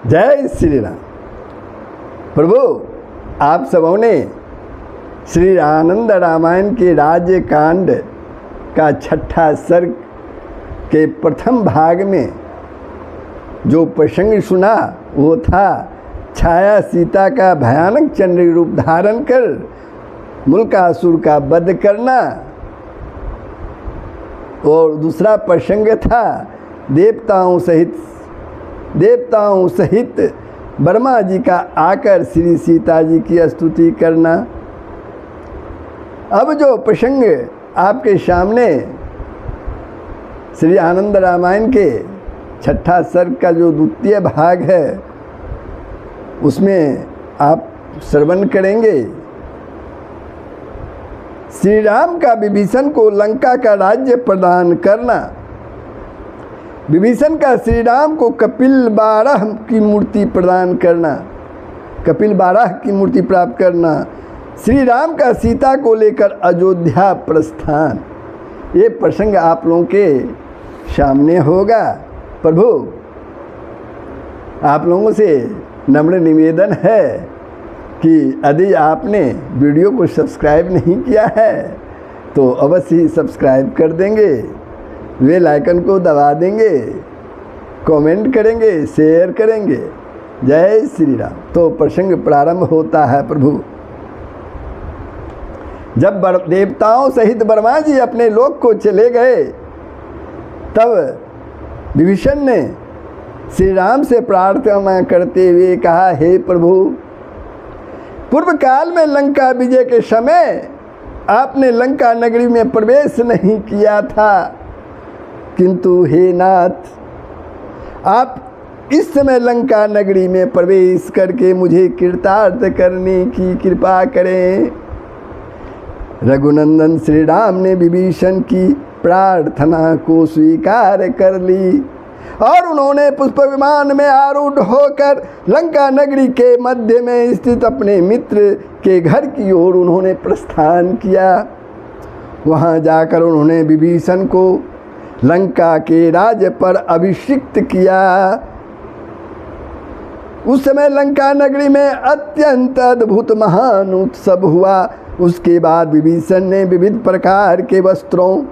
जय श्री राम। प्रभु, आप सबों ने श्री आनंद रामायण के राज्य कांड का छठा सर्ग के प्रथम भाग में जो प्रसंग सुना वो था छाया सीता का भयानक चंडी रूप धारण कर मुल्कासुर का वध करना, और दूसरा प्रसंग था देवताओं सहित ब्रह्मा जी का आकर श्री सीता जी की स्तुति करना। अब जो प्रसंग आपके सामने श्री आनंद रामायण के छठा सर्ग का जो द्वितीय भाग है उसमें आप श्रवण करेंगे। श्री राम का विभीषण को लंका का राज्य प्रदान करना, विभीषण का श्री राम को कपिल बारह की मूर्ति प्रदान करना, कपिल बारह की मूर्ति प्राप्त करना, श्री राम का सीता को लेकर अयोध्या प्रस्थान, ये प्रसंग आप लोगों के सामने होगा। प्रभु, आप लोगों से नम्र निवेदन है कि यदि आपने वीडियो को सब्सक्राइब नहीं किया है तो अवश्य ही सब्सक्राइब कर देंगे, बेल आइकन को दबा देंगे, कमेंट करेंगे, शेयर करेंगे। जय श्री राम। तो प्रसंग प्रारंभ होता है। प्रभु, जब देवताओं सहित ब्रह्मा जी अपने लोक को चले गए तब विभीषण ने श्री राम से प्रार्थना करते हुए कहा, हे प्रभु, पूर्व काल में लंका विजय के समय आपने लंका नगरी में प्रवेश नहीं किया था, किंतु हे नाथ, आप इस समय लंका नगरी में प्रवेश करके मुझे कृतार्थ करने की कृपा करें। रघुनंदन श्री राम ने विभीषण की प्रार्थना को स्वीकार कर ली और उन्होंने पुष्प विमान में आरूढ़ होकर लंका नगरी के मध्य में स्थित अपने मित्र के घर की ओर उन्होंने प्रस्थान किया। वहां जाकर उन्होंने विभीषण को लंका के राज्य पर अभिषिक्त किया। उस समय लंका नगरी में अत्यंत अद्भुत महान उत्सव हुआ। उसके बाद विभीषण ने विविध प्रकार के वस्त्रों,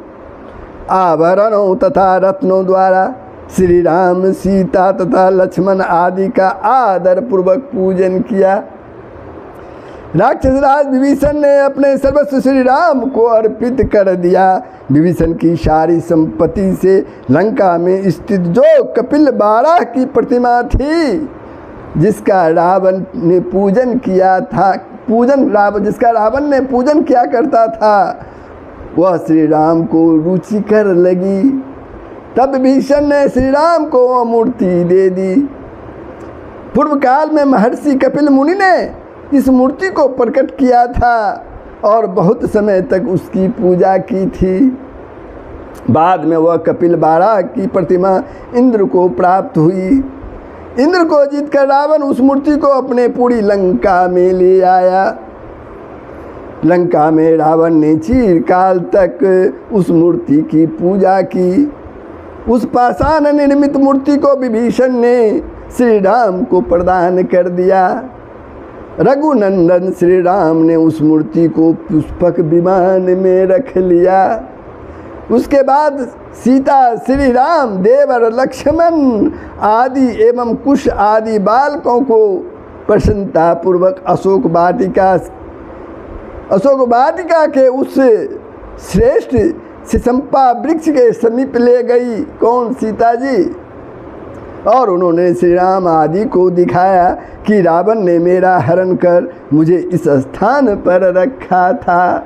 आभरणों तथा रत्नों द्वारा श्री राम, सीता तथा लक्ष्मण आदि का आदर पूर्वक पूजन किया। राक्षस राज विभीषण ने अपने सर्वस्व श्री राम को अर्पित कर दिया। विभीषण की सारी संपत्ति से लंका में स्थित जो कपिल बारह की प्रतिमा थी, जिसका रावण ने पूजन किया था, जिसका रावण ने पूजन किया करता था, वह श्री राम को रुचिकर लगी। तब विभीषण ने श्री राम को वह मूर्ति दे दी। पूर्व काल में महर्षि कपिल मुनि ने इस मूर्ति को प्रकट किया था और बहुत समय तक उसकी पूजा की थी। बाद में वह कपिल बारह की प्रतिमा इंद्र को प्राप्त हुई। इंद्र को जीतकर रावण उस मूर्ति को अपने पूरी लंका में ले आया। लंका में रावण ने चिरकाल तक उस मूर्ति की पूजा की। उस पाषाण निर्मित मूर्ति को विभीषण ने श्री राम को प्रदान कर दिया। रघुनंदन श्री राम ने उस मूर्ति को पुष्पक विमान में रख लिया। उसके बाद सीता, श्री राम, देवर, लक्ष्मण आदि एवं कुश आदि बालकों को प्रसन्नतापूर्वक अशोक वाटिका के उस श्रेष्ठ सिसंपा वृक्ष के समीप ले गई। कौन? सीता जी। और उन्होंने श्री राम आदि को दिखाया कि रावण ने मेरा हरण कर मुझे इस स्थान पर रखा था।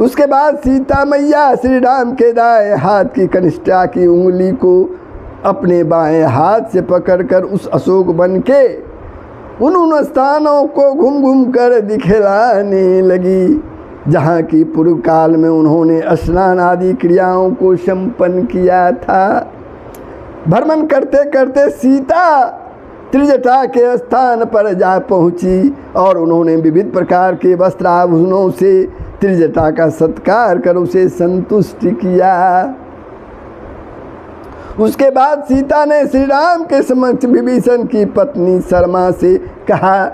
उसके बाद सीता मैया श्री राम के दाएं हाथ की कनिष्ठा की उंगली को अपने बाएं हाथ से पकड़कर उस अशोक वन के उन स्थानों को घूम घूम कर दिखलाने लगी जहाँ की पूर्व काल में उन्होंने स्नान आदि क्रियाओं को संपन्न किया था। भ्रमण करते करते सीता त्रिजटा के स्थान पर जा पहुँची और उन्होंने विविध प्रकार के वस्त्राभूषणों से त्रिजटा का सत्कार कर उसे संतुष्ट किया। उसके बाद सीता ने श्री राम के समक्ष विभीषण की पत्नी शर्मा से कहा,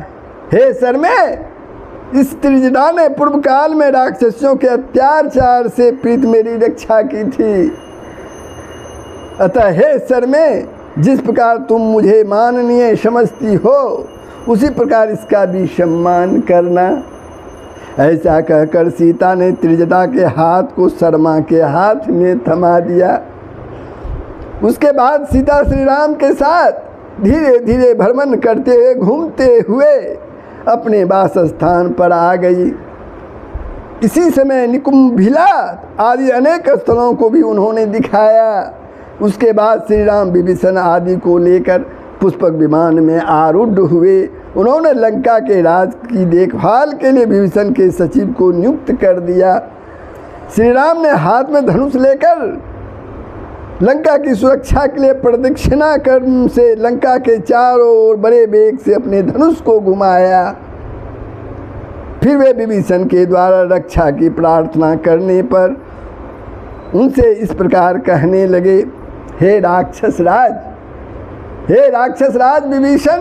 हे शर्मे, इस त्रिजटा ने पूर्व काल में राक्षसों के अत्याचार से प्रीत मेरी रक्षा की थी। अतः हे शर्मे, जिस प्रकार तुम मुझे माननीय समझती हो उसी प्रकार इसका भी सम्मान करना। ऐसा कहकर सीता ने त्रिजटा के हाथ को शर्मा के हाथ में थमा दिया। उसके बाद सीता श्री राम के साथ धीरे धीरे भ्रमण करते हुए घूमते हुए अपने वास स्थान पर आ गई। इसी समय निकुंभिला आदि अनेक स्थलों को भी उन्होंने दिखाया। उसके बाद श्री राम विभीषण आदि को लेकर पुष्पक विमान में आरूढ़ हुए। उन्होंने लंका के राज की देखभाल के लिए विभीषण के सचिव को नियुक्त कर दिया। श्री राम ने हाथ में धनुष लेकर लंका की सुरक्षा के लिए प्रदक्षिणा कर्म से लंका के चारों ओर बड़े वेग से अपने धनुष को घुमाया। फिर वे विभीषण के द्वारा रक्षा की प्रार्थना करने पर उनसे इस प्रकार कहने लगे, हे राक्षस राज विभीषण,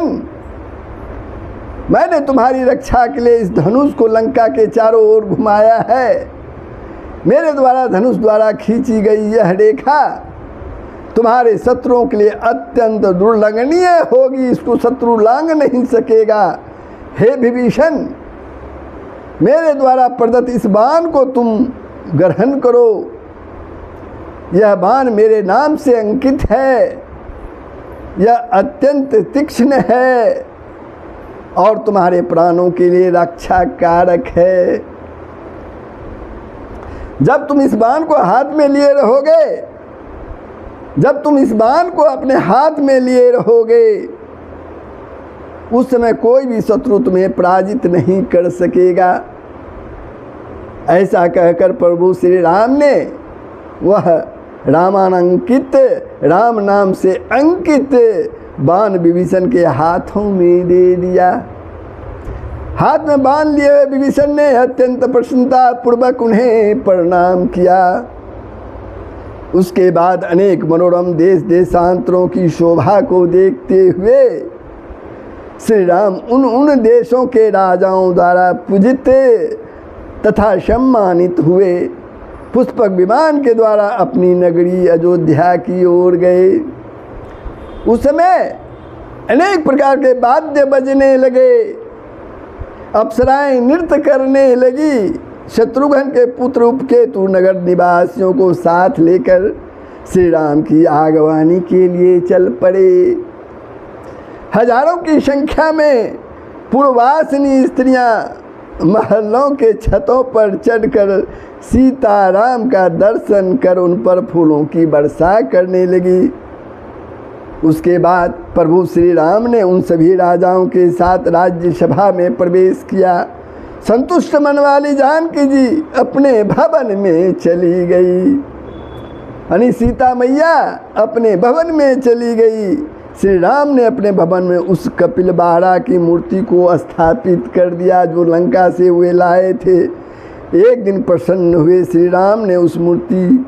मैंने तुम्हारी रक्षा के लिए इस धनुष को लंका के चारों ओर घुमाया है। मेरे द्वारा धनुष द्वारा खींची गई यह रेखा तुम्हारे शत्रुओं के लिए अत्यंत दुर्लंघनीय होगी, इसको शत्रु लांघ नहीं सकेगा। हे विभीषण, मेरे द्वारा प्रदत्त इस बाण को तुम ग्रहण करो। यह बाण मेरे नाम से अंकित है, यह अत्यंत तीक्ष्ण है और तुम्हारे प्राणों के लिए रक्षा कारक है। जब तुम इस बाण को हाथ में लिए रहोगे, जब तुम इस बाण को अपने हाथ में लिए रहोगे, उस समय कोई भी शत्रु तुम्हें पराजित नहीं कर सकेगा। ऐसा कहकर प्रभु श्री राम ने वह रामानंकित, राम नाम से अंकित बाण विभीषण के हाथों में दे दिया। हाथ में बाण लिए हुए विभीषण ने अत्यंत प्रसन्नता पूर्वक उन्हें प्रणाम किया। उसके बाद अनेक मनोरम देश देशांतरों की शोभा को देखते हुए श्री राम उन देशों के राजाओं द्वारा पूजित तथा सम्मानित हुए। पुष्पक विमान के द्वारा अपनी नगरी अयोध्या की ओर गए। उस समय अनेक प्रकार के वाद्य बजने लगे, अप्सराएं नृत्य करने लगी। शत्रुघ्न के पुत्र उपकेतु नगर निवासियों को साथ लेकर श्री राम की आगवानी के लिए चल पड़े। हजारों की संख्या में पूर्ववासिनी स्त्रियां महलों के छतों पर चढ़कर सीताराम का दर्शन कर उन पर फूलों की वर्षा करने लगी। उसके बाद प्रभु श्री राम ने उन सभी राजाओं के साथ राज्यसभा में प्रवेश किया। संतुष्ट मन वाली जानकी जी अपने भवन में चली गई, यानी सीता मैया अपने भवन में चली गई। श्री राम ने अपने भवन में उस कपिल बारा की मूर्ति को स्थापित कर दिया जो लंका से वे लाए थे। एक दिन प्रसन्न हुए श्री राम ने उस मूर्ति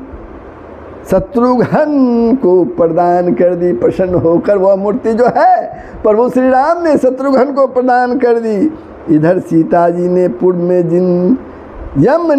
शत्रुघ्न को प्रदान कर दी। प्रसन्न होकर वह मूर्ति जो है प्रभु श्री राम ने शत्रुघ्न को प्रदान कर दी। इधर सीता जी ने पूर्व में जिन यम